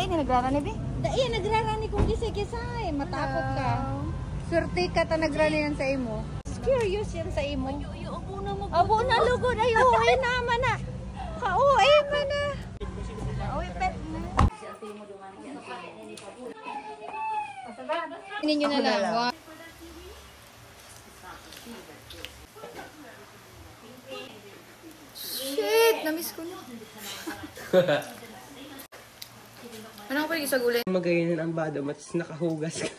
Dahil na nagrarani, be? Dahil nagrarani kung kisay-kisay. Matakot ka. Swerte ka ta nagrani yan sa imo. Curious yan sa imo. Abo na mo. Abo na lugod. Ay, uwi naman na. Kauwi pa na. Uy, pet na. Ninyo na lang. Shit! Namiss ko na. Ano ka pa sa gulay? Magayon ang bado, mas nakahugas ka.